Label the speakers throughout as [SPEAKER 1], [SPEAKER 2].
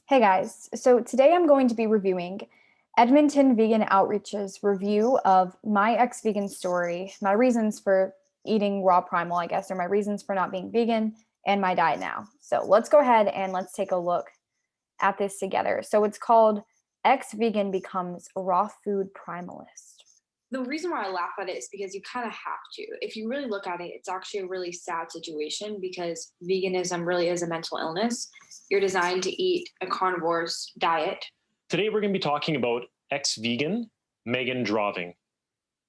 [SPEAKER 1] Hey guys, so today I'm going to be reviewing Edmonton Vegan Outreach's review of my ex-vegan story, my reasons for eating raw primal, I guess, or my reasons for not being vegan, and my diet now. So let's go ahead and let's take a look at this together. So it's called Ex-Vegan Becomes a Raw Food Primalist.
[SPEAKER 2] The reason why I laugh at it is because you kind of have to. If you really look at it, it's actually a really sad situation because veganism really is a mental illness. You're designed to eat a carnivore's diet.
[SPEAKER 3] Today, we're going to be talking about ex-vegan Megan Draving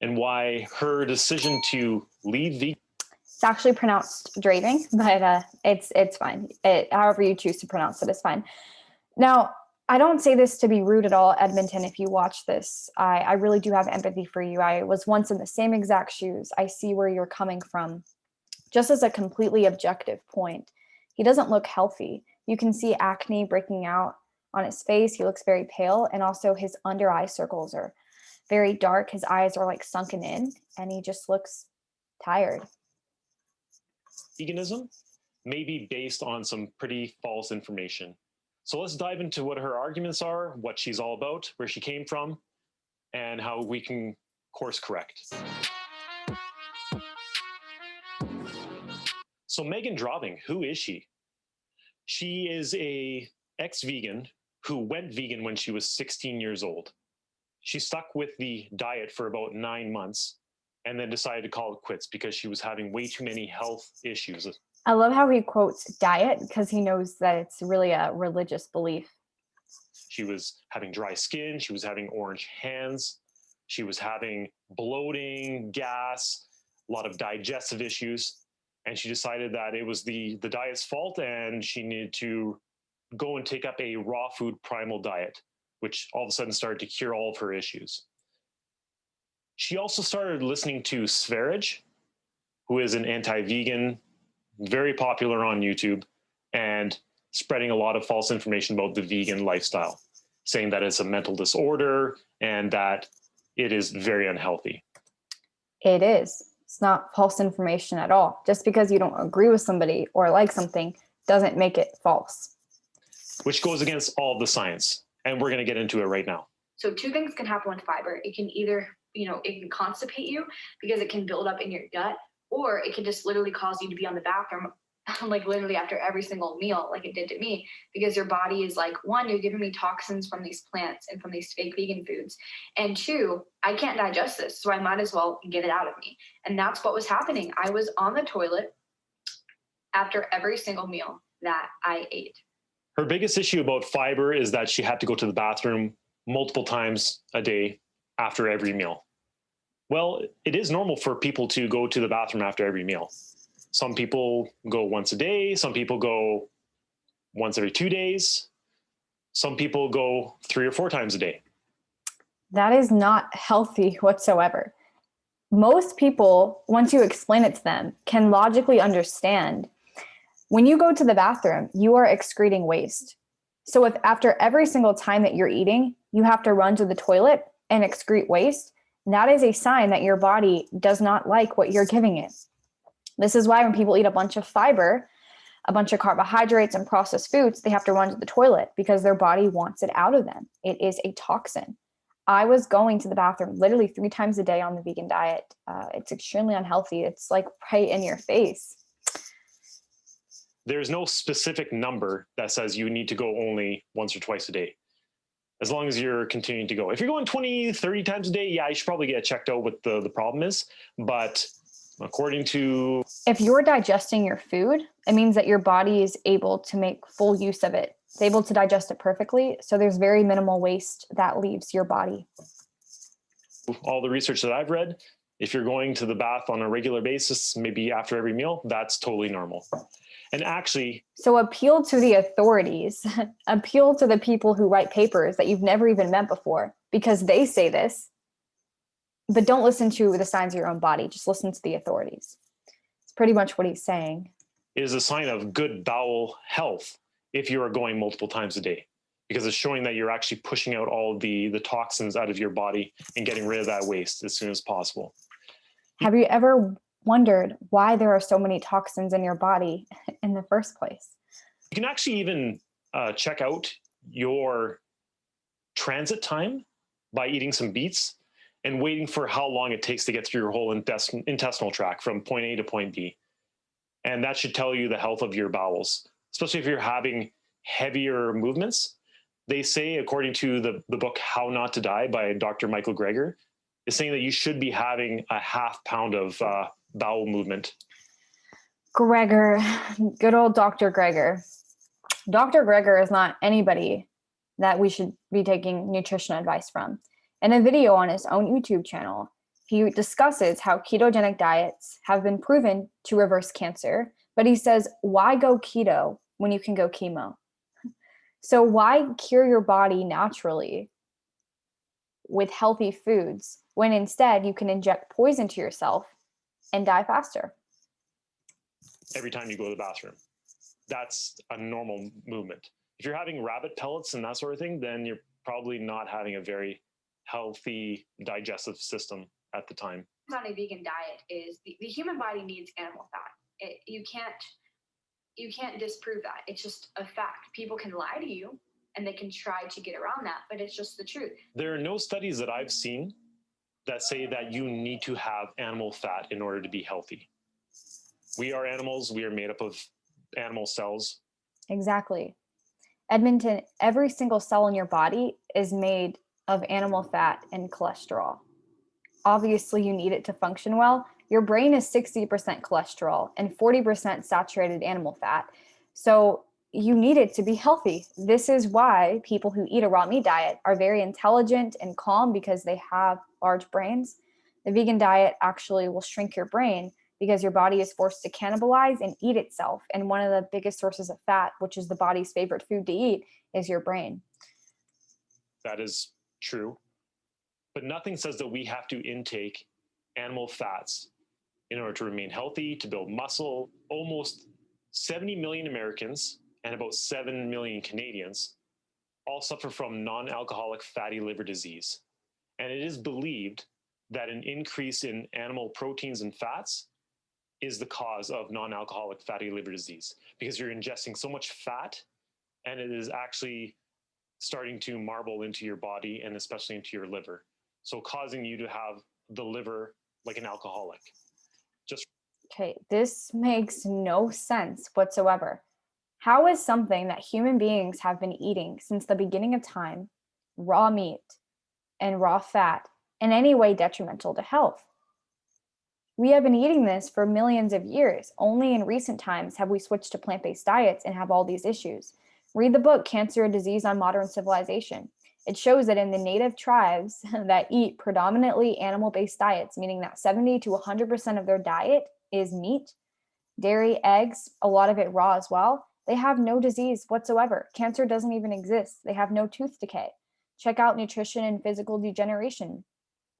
[SPEAKER 3] and why her decision to leave vegan.
[SPEAKER 1] It's actually pronounced Draving, but it's fine. However you choose to pronounce it is fine. Now, I don't say this to be rude at all, Edmonton. If you watch this, I really do have empathy for you. I was once in the same exact shoes. I see where you're coming from. Just as a completely objective point, he doesn't look healthy. You can see acne breaking out on his face. He looks very pale, and also his under eye circles are very dark. His eyes are like sunken in, and he just looks tired.
[SPEAKER 3] Veganism may be based on some pretty false information. So let's dive into what her arguments are, what she's all about, where she came from, and how we can course correct. So Megan Draving, who is she? She is a ex-vegan who went vegan when she was 16 years old. She stuck with the diet for about 9 months and then decided to call it quits because she was having way too many health issues.
[SPEAKER 1] I love how he quotes diet because he knows that it's really a religious belief.
[SPEAKER 3] She was having dry skin. She was having orange hands. She was having bloating, gas, a lot of digestive issues. And she decided that it was the diet's fault and she needed to go and take up a raw food primal diet, which all of a sudden started to cure all of her issues. She also started listening to Sverige, who is an anti-vegan, very popular on YouTube, and spreading a lot of false information about the vegan lifestyle, saying that it's a mental disorder and that it is very unhealthy.
[SPEAKER 1] It is. It's not false information at all. Just because you don't agree with somebody or like something doesn't make it false.
[SPEAKER 3] Which goes against all of the science. And we're going to get into it right now.
[SPEAKER 2] So two things can happen with fiber. It can either, it can constipate you because it can build up in your gut, or it can just literally cause you to be on the bathroom like literally after every single meal, like it did to me, because your body is like, one, you're giving me toxins from these plants and from these fake vegan foods, and two, I can't digest this, so I might as well get it out of me. And that's what was happening. I was on the toilet after every single meal that I ate.
[SPEAKER 3] Her biggest issue about fiber is that she had to go to the bathroom multiple times a day after every meal. Well, it is normal for people to go to the bathroom after every meal. Some people go once a day. Some people go once every 2 days. Some people go 3 or 4 times a day.
[SPEAKER 1] That is not healthy whatsoever. Most people, once you explain it to them, can logically understand. When you go to the bathroom, you are excreting waste. So if after every single time that you're eating, you have to run to the toilet and excrete waste, that is a sign that your body does not like what you're giving it. This is why when people eat a bunch of fiber, a bunch of carbohydrates and processed foods, they have to run to the toilet because their body wants it out of them. It is a toxin. I was going to the bathroom literally 3 times a day on the vegan diet. It's extremely unhealthy. It's like right in your face.
[SPEAKER 3] There's no specific number that says you need to go only once or twice a day. As long as you're continuing to go. If you're going 20, 30 times a day, yeah, you should probably get checked out what the problem is. But according to...
[SPEAKER 1] If you're digesting your food, it means that your body is able to make full use of it. It's able to digest it perfectly. So there's very minimal waste that leaves your body.
[SPEAKER 3] All the research that I've read, if you're going to the bath on a regular basis, maybe after every meal, that's totally normal. And actually...
[SPEAKER 1] So appeal to the authorities, appeal to the people who write papers that you've never even met before, because they say this, but don't listen to the signs of your own body. Just listen to the authorities. It's pretty much what he's saying.
[SPEAKER 3] It is a sign of good bowel health if you are going multiple times a day, because it's showing that you're actually pushing out all the toxins out of your body and getting rid of that waste as soon as possible.
[SPEAKER 1] Have you ever wondered why there are so many toxins in your body in the first place?
[SPEAKER 3] You can actually even check out your transit time by eating some beets and waiting for how long it takes to get through your whole intestinal tract from point A to point B. And that should tell you the health of your bowels, especially if you're having heavier movements. They say, according to the book How Not to Die by Dr. Michael Greger, is saying that you should be having a half pound of bowel movement.
[SPEAKER 1] Greger, good old Dr. Greger. Dr. Greger is not anybody that we should be taking nutrition advice from. In a video on his own YouTube channel, he discusses how ketogenic diets have been proven to reverse cancer, but he says, why go keto when you can go chemo? So why cure your body naturally with healthy foods when instead you can inject poison to yourself and die faster?
[SPEAKER 3] Every time you go to the bathroom. That's a normal movement. If you're having rabbit pellets and that sort of thing, then you're probably not having a very healthy digestive system at the time.
[SPEAKER 2] On a vegan diet is the human body needs animal fat. You can't disprove that. It's just a fact. People can lie to you and they can try to get around that, but it's just the truth.
[SPEAKER 3] There are no studies that I've seen that say that you need to have animal fat in order to be healthy. We are animals. We are made up of animal cells.
[SPEAKER 1] Exactly. Edmonton, every single cell in your body is made of animal fat and cholesterol. Obviously, you need it to function well. Your brain is 60% cholesterol and 40% saturated animal fat. So you need it to be healthy. This is why people who eat a raw meat diet are very intelligent and calm, because they have large brains. The vegan diet actually will shrink your brain because your body is forced to cannibalize and eat itself. And one of the biggest sources of fat, which is the body's favorite food to eat, is your brain.
[SPEAKER 3] That is true. But nothing says that we have to intake animal fats in order to remain healthy, to build muscle. Almost 70 million Americans and about 7 million Canadians all suffer from non-alcoholic fatty liver disease. And it is believed that an increase in animal proteins and fats is the cause of non-alcoholic fatty liver disease, because you're ingesting so much fat and it is actually starting to marble into your body and especially into your liver. So causing you to have the liver like an alcoholic.
[SPEAKER 1] Okay, this makes no sense whatsoever. How is something that human beings have been eating since the beginning of time, raw meat and raw fat, in any way detrimental to health? We have been eating this for millions of years. Only in recent times have we switched to plant-based diets and have all these issues. Read the book, Cancer and Disease on Modern Civilization. It shows that in the native tribes that eat predominantly animal-based diets, meaning that 70 to 100% of their diet is meat, dairy, eggs, a lot of it raw as well, they have no disease whatsoever. Cancer doesn't even exist. They have no tooth decay. Check out Nutrition and Physical Degeneration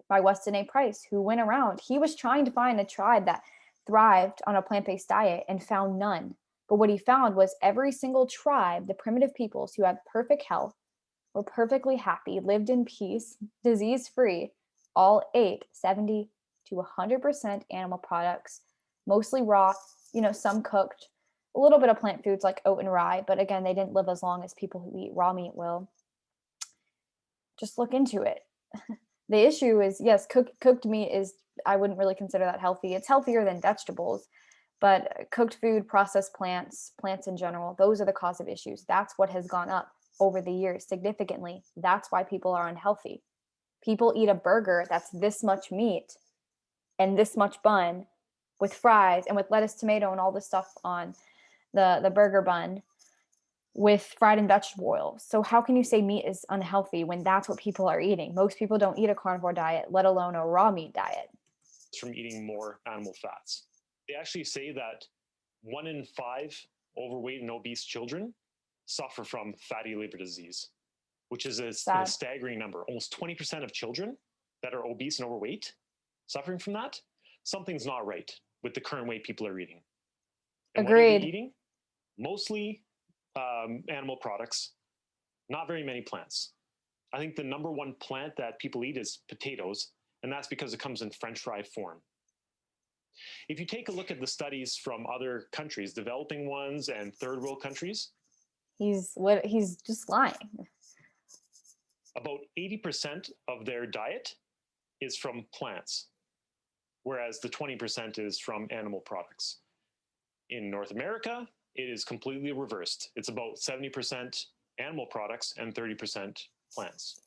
[SPEAKER 1] by Weston A. Price, who went around. He was trying to find a tribe that thrived on a plant-based diet and found none. But what he found was every single tribe, the primitive peoples who had perfect health, were perfectly happy, lived in peace, disease-free, all ate 70 to 100% animal products, mostly raw, some cooked, a little bit of plant foods like oat and rye, but again, they didn't live as long as people who eat raw meat will. Just look into it. The issue is, yes, cooked meat is, I wouldn't really consider that healthy. It's healthier than vegetables, but cooked food, processed plants in general, those are the cause of issues. That's what has gone up over the years significantly. That's why people are unhealthy. People eat a burger that's this much meat and this much bun with fries and with lettuce, tomato, and all this stuff on the burger bun with fried and vegetable oil. So how can you say meat is unhealthy when that's what people are eating? Most people don't eat a carnivore diet, let alone a raw meat diet.
[SPEAKER 3] From eating more animal fats. They actually say that 1 in 5 overweight and obese children suffer from fatty liver disease, which is a staggering number. Almost 20% of children that are obese and overweight suffering from that. Something's not right with the current way people are eating. And
[SPEAKER 1] Agreed.
[SPEAKER 3] what are they eating? Mostly animal products, not very many plants. I think the number one plant that people eat is potatoes, and that's because it comes in French fry form. If you take a look at the studies from other countries, developing ones and third world countries,
[SPEAKER 1] He's just lying.
[SPEAKER 3] About 80% of their diet is from plants, whereas the 20% is from animal products. In North America, it is completely reversed. It's about 70% animal products and 30% plants.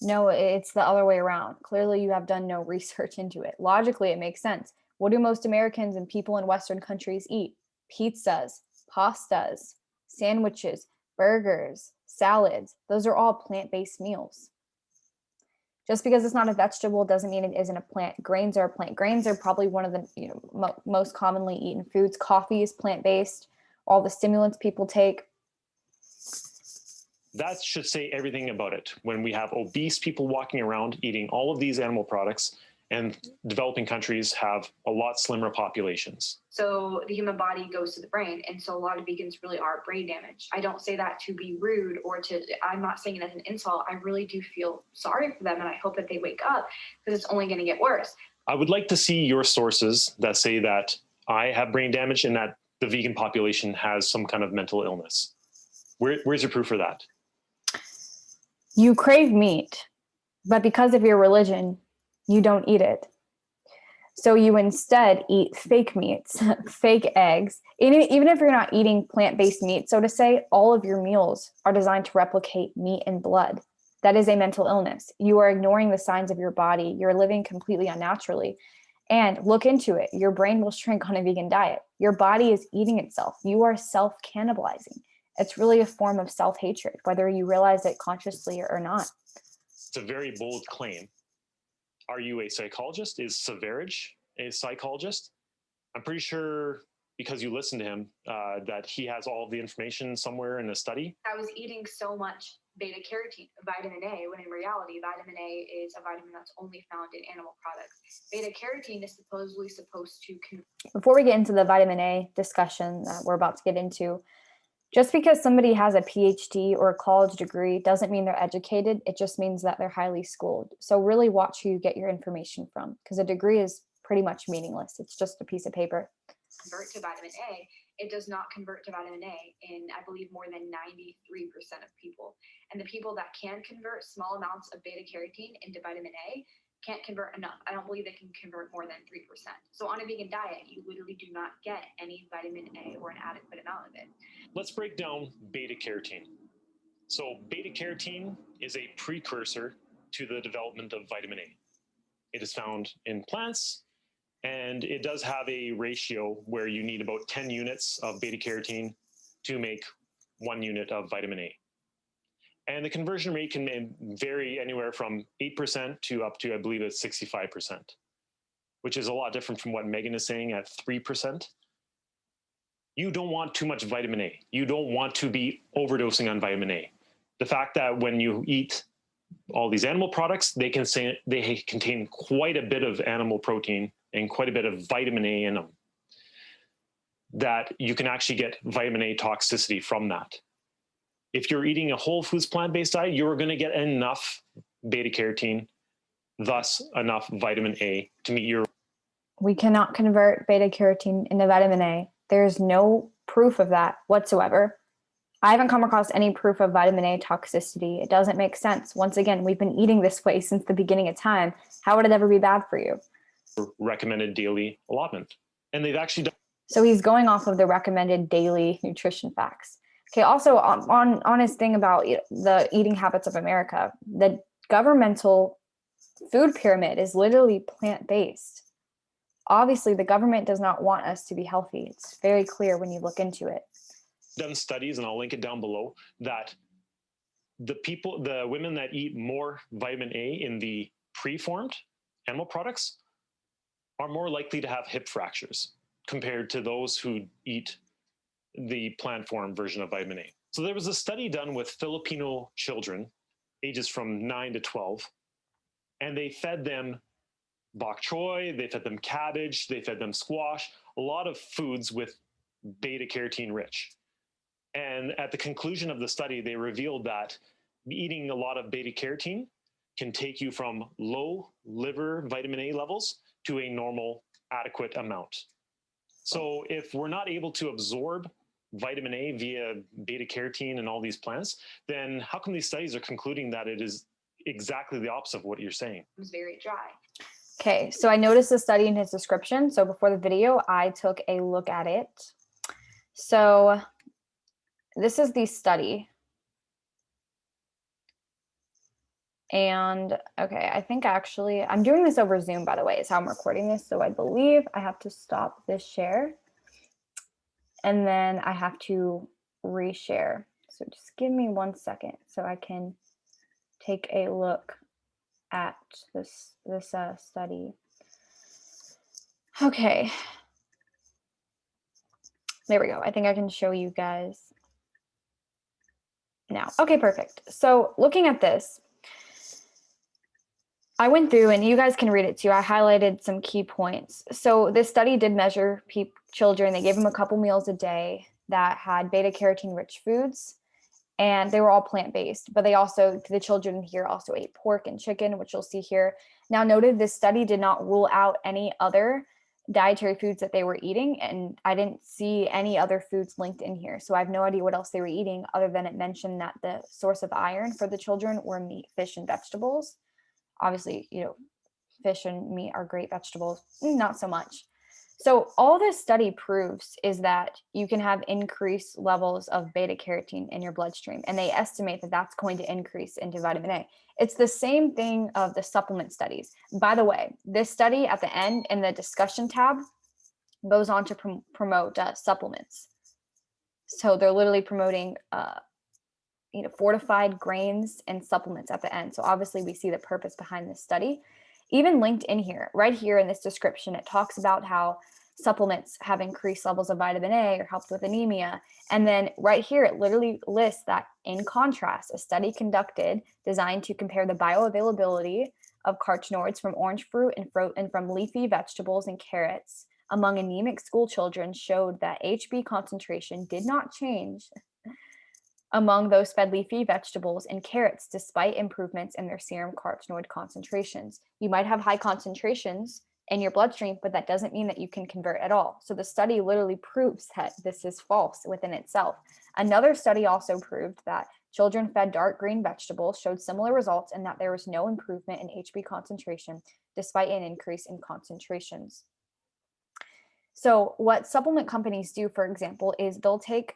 [SPEAKER 1] No, it's the other way around. Clearly, you have done no research into it. Logically, it makes sense. What do most Americans and people in Western countries eat? Pizzas, pastas, sandwiches, burgers, salads. Those are all plant-based meals. Just because it's not a vegetable doesn't mean it isn't a plant. Grains are a plant. Grains are probably one of the most commonly eaten foods. Coffee is plant-based. All the stimulants people take.
[SPEAKER 3] That should say everything about it. When we have obese people walking around eating all of these animal products, and developing countries have a lot slimmer populations.
[SPEAKER 2] So the human body goes to the brain. And so a lot of vegans really are brain damaged. I don't say that to be rude I'm not saying it as an insult. I really do feel sorry for them. And I hope that they wake up, because it's only going to get worse.
[SPEAKER 3] I would like to see your sources that say that I have brain damage and that the vegan population has some kind of mental illness. Where's your proof for that?
[SPEAKER 1] You crave meat, but because of your religion, you don't eat it. So you instead eat fake meats, fake eggs. Even if you're not eating plant-based meat, so to say, all of your meals are designed to replicate meat and blood. That is a mental illness. You are ignoring the signs of your body. You're living completely unnaturally. And look into it. Your brain will shrink on a vegan diet. Your body is eating itself. You are self-cannibalizing. It's really a form of self-hatred, whether you realize it consciously or not.
[SPEAKER 3] It's a very bold claim. Are you a psychologist? Is Severage a psychologist? I'm pretty sure, because you listened to him, that he has all of the information somewhere in a study.
[SPEAKER 2] I was eating so much beta carotene, vitamin A, when in reality, vitamin A is a vitamin that's only found in animal products. Beta carotene is supposedly supposed to...
[SPEAKER 1] Before we get into the vitamin A discussion that we're about to get into, just because somebody has a PhD or a college degree doesn't mean they're educated. It just means that they're highly schooled. So really watch who you get your information from, because a degree is pretty much meaningless. It's just a piece of paper.
[SPEAKER 2] Convert to vitamin A. It does not convert to vitamin A in, I believe, more than 93% of people. And the people that can convert small amounts of beta carotene into vitamin A can't convert enough. I don't believe they can convert more than 3%. So on a vegan diet, you literally do not get any vitamin A or an adequate amount of it.
[SPEAKER 3] Let's break down beta carotene. So beta carotene is a precursor to the development of vitamin A. It is found in plants, and it does have a ratio where you need about 10 units of beta carotene to make 1 unit of vitamin A. And the conversion rate can vary anywhere from 8% to up to, I believe, it's 65%, which is a lot different from what Megan is saying at 3%. You don't want too much vitamin A. You don't want to be overdosing on vitamin A. The fact that when you eat all these animal products, they contain quite a bit of animal protein and quite a bit of vitamin A in them, that you can actually get vitamin A toxicity from that. If you're eating a whole foods plant-based diet, you're going to get enough beta carotene, thus enough vitamin A to meet your...
[SPEAKER 1] We cannot convert beta carotene into vitamin A. There's no proof of that whatsoever. I haven't come across any proof of vitamin A toxicity. It doesn't make sense. Once again, we've been eating this way since the beginning of time. How would it ever be bad for you?
[SPEAKER 3] Recommended daily allotment. And they've actually done...
[SPEAKER 1] So he's going off of the recommended daily nutrition facts. Okay, also on his thing about the eating habits of America, the governmental food pyramid is literally plant-based. Obviously, the government does not want us to be healthy. It's very clear when you look into it.
[SPEAKER 3] Done studies, and I'll link it down below, that the women that eat more vitamin A in the preformed animal products are more likely to have hip fractures compared to those who eat the plant form version of vitamin A. So there was a study done with Filipino children, ages from 9 to 12, and they fed them bok choy, they fed them cabbage, they fed them squash, a lot of foods with beta carotene rich. And at the conclusion of the study, they revealed that eating a lot of beta carotene can take you from low liver vitamin A levels to a normal, adequate amount. So if we're not able to absorb vitamin A via beta carotene and all these plants, then how come these studies are concluding that it is exactly the opposite of what you're saying?
[SPEAKER 2] It was very dry.
[SPEAKER 1] Okay, so I noticed the study in his description. So before the video, I took a look at it. So this is the study. And okay, I think actually, I'm doing this over Zoom, by the way, is how I'm recording this. So I believe I have to stop this share. And then I have to reshare. So just give me 1 second so I can take a look at this study. Okay. There we go. I think I can show you guys now. Okay, perfect. So looking at this, I went through, and you guys can read it too. I highlighted some key points. So this study did measure children. They gave them a couple meals a day that had beta carotene rich foods, and they were all plant-based, but the children here also ate pork and chicken, which you'll see here. Now noted, this study did not rule out any other dietary foods that they were eating, and I didn't see any other foods linked in here. So I have no idea what else they were eating, other than it mentioned that the source of iron for the children were meat, fish, and vegetables. Obviously, fish and meat are great vegetables, not so much. So all this study proves is that you can have increased levels of beta carotene in your bloodstream, and they estimate that that's going to increase into vitamin A. It's the same thing of the supplement studies. By the way, this study at the end in the discussion tab goes on to promote supplements. So they're literally promoting fortified grains and supplements at the end. So obviously we see the purpose behind this study. Even linked in here, right here in this description, it talks about how supplements have increased levels of vitamin A or helped with anemia. And then right here, it literally lists that in contrast, a study conducted designed to compare the bioavailability of carotenoids from orange fruit and from leafy vegetables and carrots among anemic school children showed that HB concentration did not change among those fed leafy vegetables and carrots, despite improvements in their serum carotenoid concentrations. You might have high concentrations in your bloodstream, but that doesn't mean that you can convert at all. So the study literally proves that this is false within itself. Another study also proved that children fed dark green vegetables showed similar results, and that there was no improvement in HB concentration despite an increase in concentrations. So what supplement companies do, for example, is they'll take,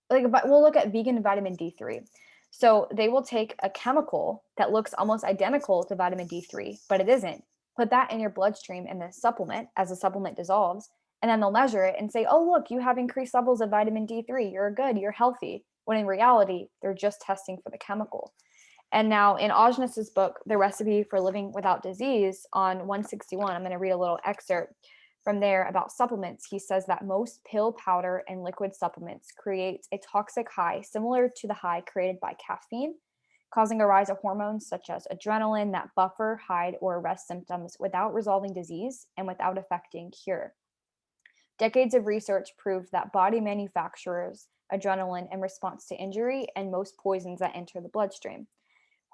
[SPEAKER 1] we'll look at vegan vitamin D3. So they will take a chemical that looks almost identical to vitamin D3, but it isn't. Put that in your bloodstream in the supplement as the supplement dissolves, and then they'll measure it and say, oh, look, you have increased levels of vitamin D3. You're good, you're healthy. When in reality, they're just testing for the chemical. And now in Ojnas's book, The Recipe for Living Without Disease, on 161, I'm going to read a little excerpt from there about supplements. He says that most pill, powder, and liquid supplements create a toxic high similar to the high created by caffeine, causing a rise of hormones such as adrenaline that buffer, hide, or arrest symptoms without resolving disease and without affecting cure. Decades of research proved that body manufactures adrenaline in response to injury and most poisons that enter the bloodstream.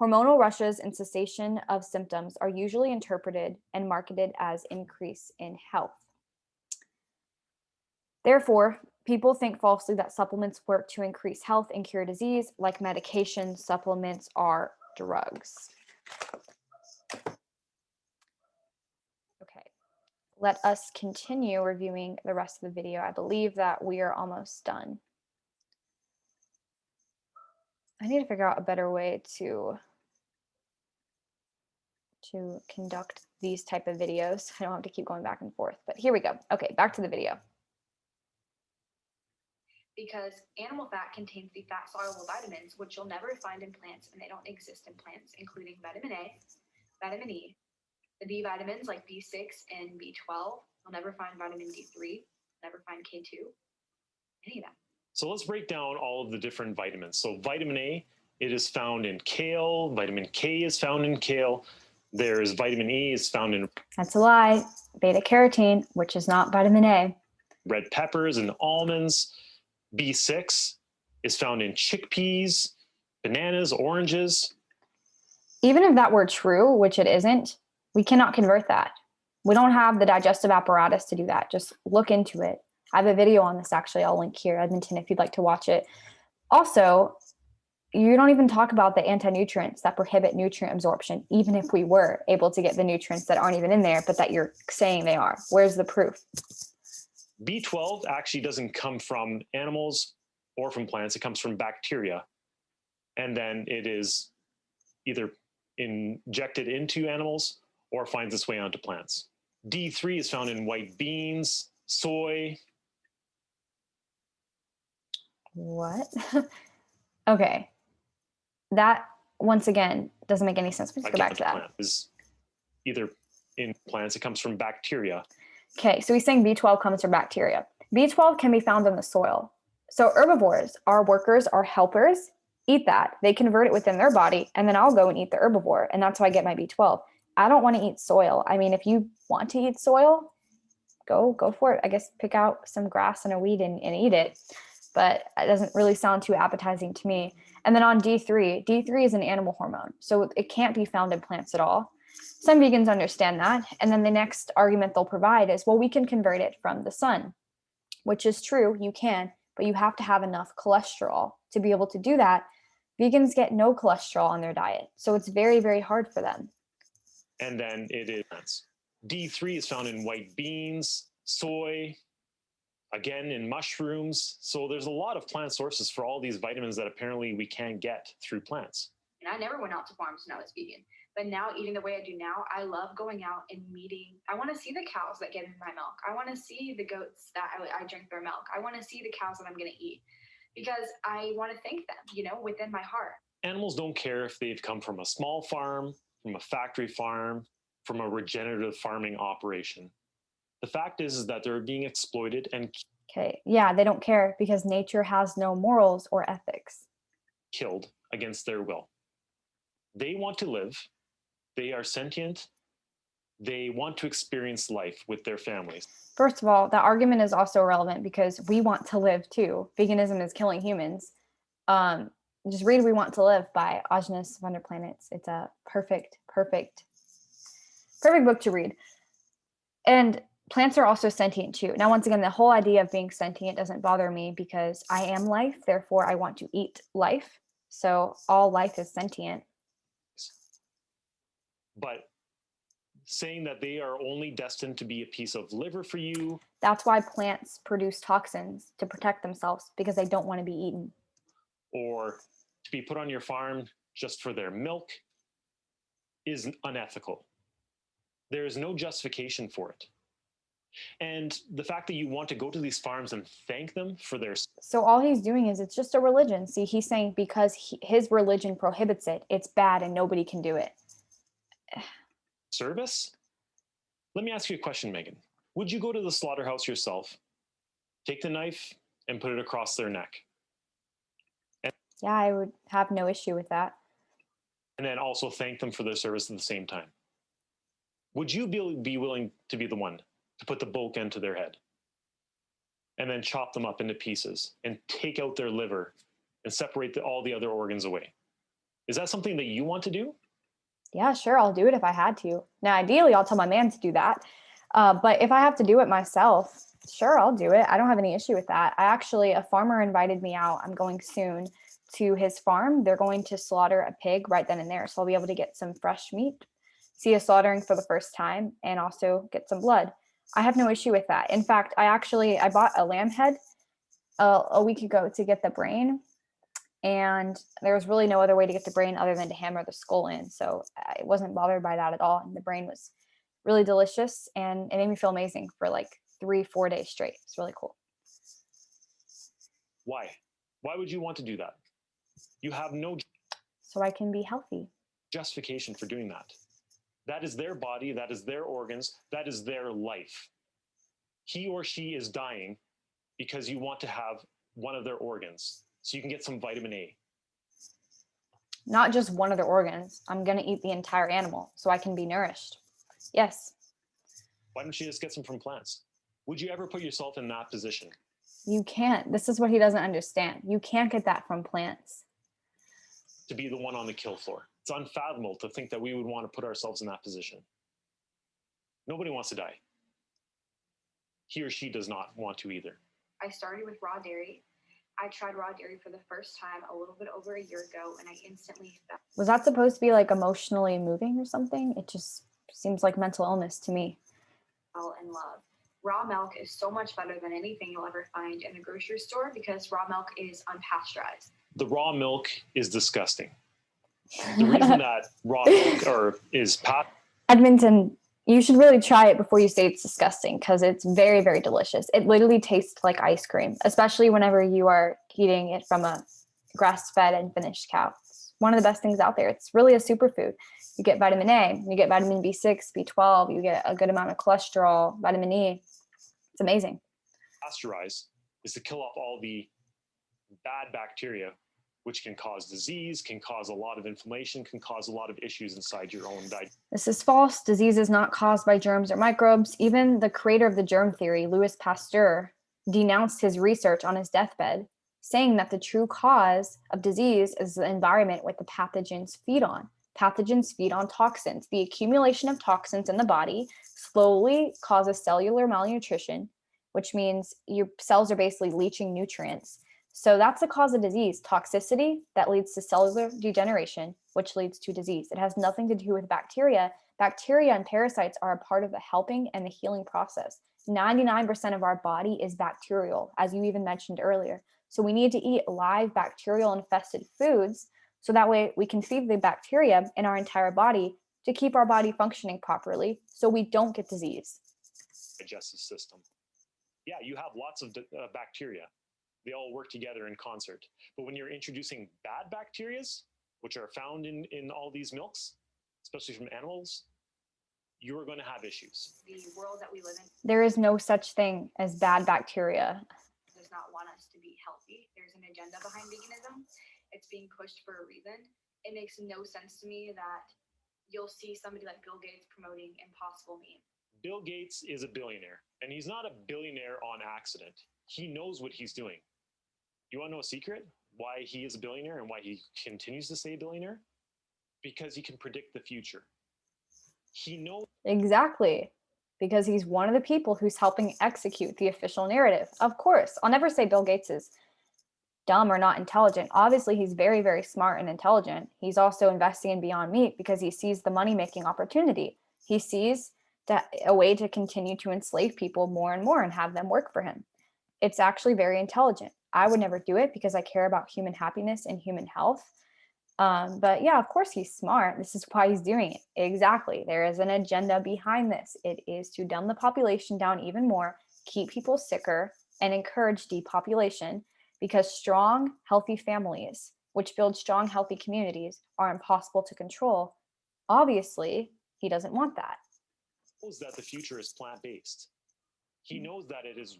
[SPEAKER 1] Hormonal rushes and cessation of symptoms are usually interpreted and marketed as increase in health. Therefore, people think falsely that supplements work to increase health and cure disease. Like medication, supplements are drugs. Okay, let us continue reviewing the rest of the video. I believe that we are almost done. I need to figure out a better way to conduct these type of videos. I don't have to keep going back and forth, but here we go. Okay, back to the video.
[SPEAKER 2] Because animal fat contains the fat-soluble vitamins, which you'll never find in plants, and they don't exist in plants, including vitamin A, vitamin E, the B vitamins like B6 and B12. You'll never find vitamin D3, never find K2, any of them.
[SPEAKER 3] So let's break down all of the different vitamins. So vitamin A, it is found in kale. Vitamin K is found in kale. There's vitamin E is found in...
[SPEAKER 1] That's a lie. Beta carotene, which is not vitamin A.
[SPEAKER 3] Red peppers and almonds. B6 is found in chickpeas, bananas, oranges.
[SPEAKER 1] Even if that were true, which it isn't, we cannot convert that. We don't have the digestive apparatus to do that. Just look into it. I have a video on this, actually. I'll link here, Edmonton, if you'd like to watch it. Also, you don't even talk about the anti-nutrients that prohibit nutrient absorption, even if we were able to get the nutrients that aren't even in there, but that you're saying they are. Where's the proof?
[SPEAKER 3] B12 actually doesn't come from animals or from plants. It comes from bacteria. And then it is either injected into animals or finds its way onto plants. D3 is found in white beans, soy.
[SPEAKER 1] What? Okay. That, once again, doesn't make any sense. Let's go back to that.
[SPEAKER 3] Plant is either in plants. It comes from bacteria.
[SPEAKER 1] Okay, so he's saying B12 comes from bacteria. B12 can be found in the soil. So herbivores, our workers, our helpers, eat that. They convert it within their body, and then I'll go and eat the herbivore, and that's how I get my B12. I don't want to eat soil. I mean, if you want to eat soil, go for it. I guess pick out some grass and a weed and eat it. But it doesn't really sound too appetizing to me. And then on D3, D3 is an animal hormone, so it can't be found in plants at all. Some vegans understand that. And then the next argument they'll provide is, well, we can convert it from the sun, which is true. You can, but you have to have enough cholesterol to be able to do that. Vegans get no cholesterol on their diet, so it's very, very hard for them.
[SPEAKER 3] And then it is D3 is found in white beans, soy, again in mushrooms. So there's a lot of plant sources for all these vitamins that apparently we can get through plants.
[SPEAKER 2] And I never went out to farms when I was vegan. But now, eating the way I do now, I love going out and meeting. I want to see the cows that give me my milk. I want to see the goats that I drink their milk. I want to see the cows that I'm going to eat because I want to thank them, within my heart.
[SPEAKER 3] Animals don't care if they've come from a small farm, from a factory farm, from a regenerative farming operation. The fact is that they're being exploited and
[SPEAKER 1] Okay, yeah, they don't care because nature has no morals or ethics.
[SPEAKER 3] Killed against their will. They want to live. They are sentient. They want to experience life with their families.
[SPEAKER 1] First of all, that argument is also relevant because we want to live too. Veganism is killing humans. Just read We Want to Live by Ajnas van der Planets. It's a perfect book to read. And plants are also sentient too. Now, once again, the whole idea of being sentient doesn't bother me because I am life. Therefore, I want to eat life. So all life is sentient.
[SPEAKER 3] But saying that they are only destined to be a piece of liver for you.
[SPEAKER 1] That's why plants produce toxins to protect themselves because they don't want to be eaten.
[SPEAKER 3] Or to be put on your farm just for their milk is unethical. There is no justification for it. And the fact that you want to go to these farms and thank them for their...
[SPEAKER 1] So all he's doing is it's just a religion. See, he's saying because his religion prohibits it, it's bad and nobody can do it.
[SPEAKER 3] Service? Let me ask you a question, Megan. Would you go to the slaughterhouse yourself, take the knife, and put it across their neck?
[SPEAKER 1] Yeah, I would have no issue with that.
[SPEAKER 3] And then also thank them for their service at the same time? Would you be willing to be the one to put the bolt end to their head and then chop them up into pieces and take out their liver and separate all the other organs away? Is that something that you want to do?
[SPEAKER 1] Yeah, sure, I'll do it if I had to. Now, ideally, I'll tell my man to do that. But if I have to do it myself, sure, I'll do it. I don't have any issue with that. A farmer invited me out. I'm going soon to his farm. They're going to slaughter a pig right then and there. So I'll be able to get some fresh meat, see a slaughtering for the first time, and also get some blood. I have no issue with that. In fact, I bought a lamb head a week ago to get the brain. And there was really no other way to get the brain other than to hammer the skull in. So I wasn't bothered by that at all. And the brain was really delicious and it made me feel amazing for like 3-4 days straight. It's really cool.
[SPEAKER 3] Why? Why would you want to do that? You have no...
[SPEAKER 1] So I can be healthy.
[SPEAKER 3] Justification for doing that. That is their body. That is their organs. That is their life. He or she is dying because you want to have one of their organs. So you can get some vitamin A.
[SPEAKER 1] Not just one of their organs. I'm going to eat the entire animal so I can be nourished. Yes.
[SPEAKER 3] Why don't you just get some from plants? Would you ever put yourself in that position?
[SPEAKER 1] You can't. This is what he doesn't understand. You can't get that from plants.
[SPEAKER 3] To be the one on the kill floor. It's unfathomable to think that we would want to put ourselves in that position. Nobody wants to die. He or she does not want to either.
[SPEAKER 2] I started with raw dairy. I tried raw dairy for the first time a little bit over a year ago, and I instantly
[SPEAKER 1] Was that supposed to be like emotionally moving or something? It just seems like mental illness to me.
[SPEAKER 2] fell in love. Raw milk is so much better than anything you'll ever find in a grocery store because raw milk is unpasteurized.
[SPEAKER 3] The raw milk is disgusting. The reason that raw milk is
[SPEAKER 1] Edmonton, you should really try it before you say it's disgusting because it's very, very delicious. It literally tastes like ice cream, especially whenever you are eating it from a grass-fed and finished cow. It's one of the best things out there. It's really a superfood. You get vitamin A, you get vitamin B6, B12, you get a good amount of cholesterol, vitamin E. It's amazing.
[SPEAKER 3] pasteurized is to kill off all the bad bacteria, which can cause disease, can cause a lot of inflammation, can cause a lot of issues inside your own diet.
[SPEAKER 1] This is false. Disease is not caused by germs or microbes. Even the creator of the germ theory, Louis Pasteur, denounced his research on his deathbed, saying that the true cause of disease is the environment what the pathogens feed on. Pathogens feed on toxins. The accumulation of toxins in the body slowly causes cellular malnutrition, which means your cells are basically leaching nutrients. So that's the cause of disease, toxicity that leads to cellular degeneration, which leads to disease. It has nothing to do with bacteria. Bacteria and parasites are a part of the helping and the healing process. 99% of our body is bacterial, as you even mentioned earlier. So we need to eat live bacterial infested foods so that way we can feed the bacteria in our entire body to keep our body functioning properly so we don't get disease.
[SPEAKER 3] Digestive system. Yeah, you have lots of bacteria. They all work together in concert. But when you're introducing bad bacteria, which are found in all these milks, especially from animals, you are going to have issues.
[SPEAKER 2] The world that we live in
[SPEAKER 1] There is no such thing as bad bacteria.
[SPEAKER 2] does not want us to be healthy. There's an agenda behind veganism. It's being pushed for a reason. It makes no sense to me that you'll see somebody like Bill Gates promoting Impossible Meat.
[SPEAKER 3] Bill Gates is a billionaire, and he's not a billionaire on accident. He knows what he's doing. You want to know a secret? Why he is a billionaire and why he continues to stay a billionaire? Because he can predict the future. He knows.
[SPEAKER 1] Exactly. Because he's one of the people who's helping execute the official narrative. Of course, I'll never say Bill Gates is dumb or not intelligent. Obviously, he's very, very smart and intelligent. He's also investing in Beyond Meat because he sees the money-making opportunity. He sees a way to continue to enslave people more and more and have them work for him. It's actually very intelligent. I would never do it because I care about human happiness and human health. But yeah, of course he's smart. This is why he's doing it. Exactly. There is an agenda behind this. It is to dumb the population down even more, keep people sicker, and encourage depopulation because strong, healthy families, which build strong, healthy communities, are impossible to control. Obviously, he doesn't want that.
[SPEAKER 3] He knows that the future is plant-based. He knows that it is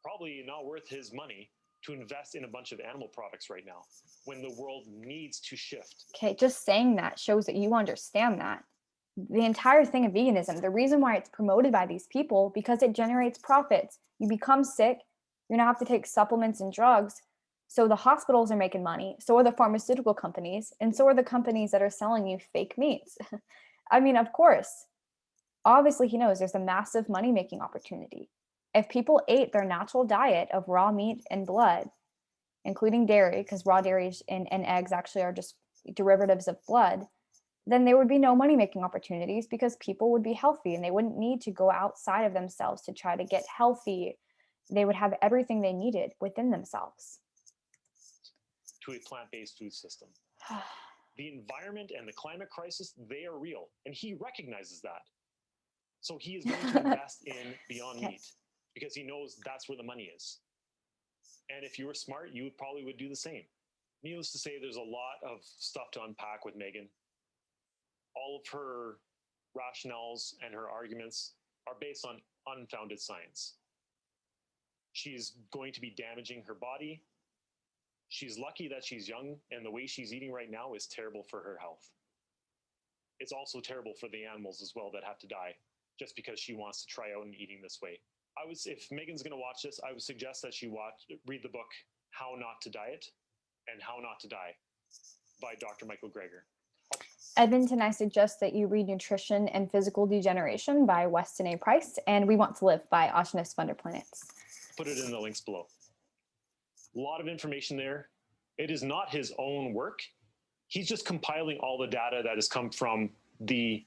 [SPEAKER 3] probably not worth his money to invest in a bunch of animal products right now when the world needs to shift.
[SPEAKER 1] Okay, just saying that shows that you understand that. The entire thing of veganism, the reason why it's promoted by these people, because it generates profits. You become sick, you're gonna have to take supplements and drugs. So the hospitals are making money, so are the pharmaceutical companies, and so are the companies that are selling you fake meats. I mean, of course, obviously he knows there's a massive money-making opportunity. If people ate their natural diet of raw meat and blood, including dairy, because raw dairy and eggs actually are just derivatives of blood, then there would be no money-making opportunities because people would be healthy and they wouldn't need to go outside of themselves to try to get healthy. They would have everything they needed within themselves.
[SPEAKER 3] To a plant-based food system. The environment and the climate crisis, they are real. And he recognizes that. So he is going to invest in Beyond Meat because he knows that's where the money is. And if you were smart, you probably would do the same. Needless to say, there's a lot of stuff to unpack with Megan. All of her rationales and her arguments are based on unfounded science. She's going to be damaging her body. She's lucky that she's young, and the way she's eating right now is terrible for her health. It's also terrible for the animals as well that have to die just because she wants to try out and eating this way. If Megan's going to watch this, I would suggest that she read the book, How Not to Diet and How Not to Die by Dr. Michael Greger.
[SPEAKER 1] Edmonton, I suggest that you read Nutrition and Physical Degeneration by Weston A. Price and We Want to Live by Oceanus Wonder Planets.
[SPEAKER 3] Put it in the links below. A lot of information there. It is not his own work. He's just compiling all the data that has come from the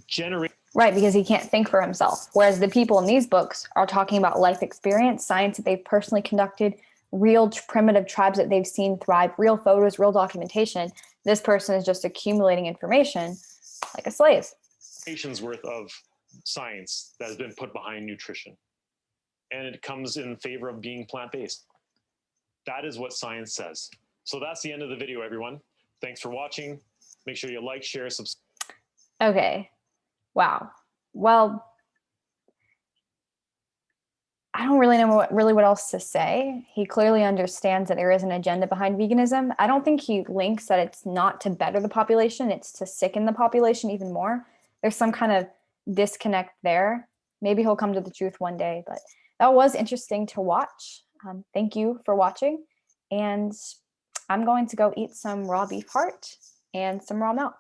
[SPEAKER 3] generation.
[SPEAKER 1] Right, because he can't think for himself. Whereas the people in these books are talking about life experience, science that they've personally conducted, real primitive tribes that they've seen thrive, real photos, real documentation. This person is just accumulating information like a slave.
[SPEAKER 3] Worth of science that has been put behind nutrition. And it comes in favor of being plant-based. That is what science says. So that's the end of the video, everyone. Thanks for watching. Make sure you like, share, subscribe.
[SPEAKER 1] Okay. Wow. Well, I don't really know what else to say. He clearly understands that there is an agenda behind veganism. I don't think he links that it's not to better the population, it's to sicken the population even more. There's some kind of disconnect there. Maybe he'll come to the truth one day, but that was interesting to watch. Thank you for watching. And I'm going to go eat some raw beef heart and some raw milk.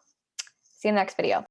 [SPEAKER 1] See you in the next video.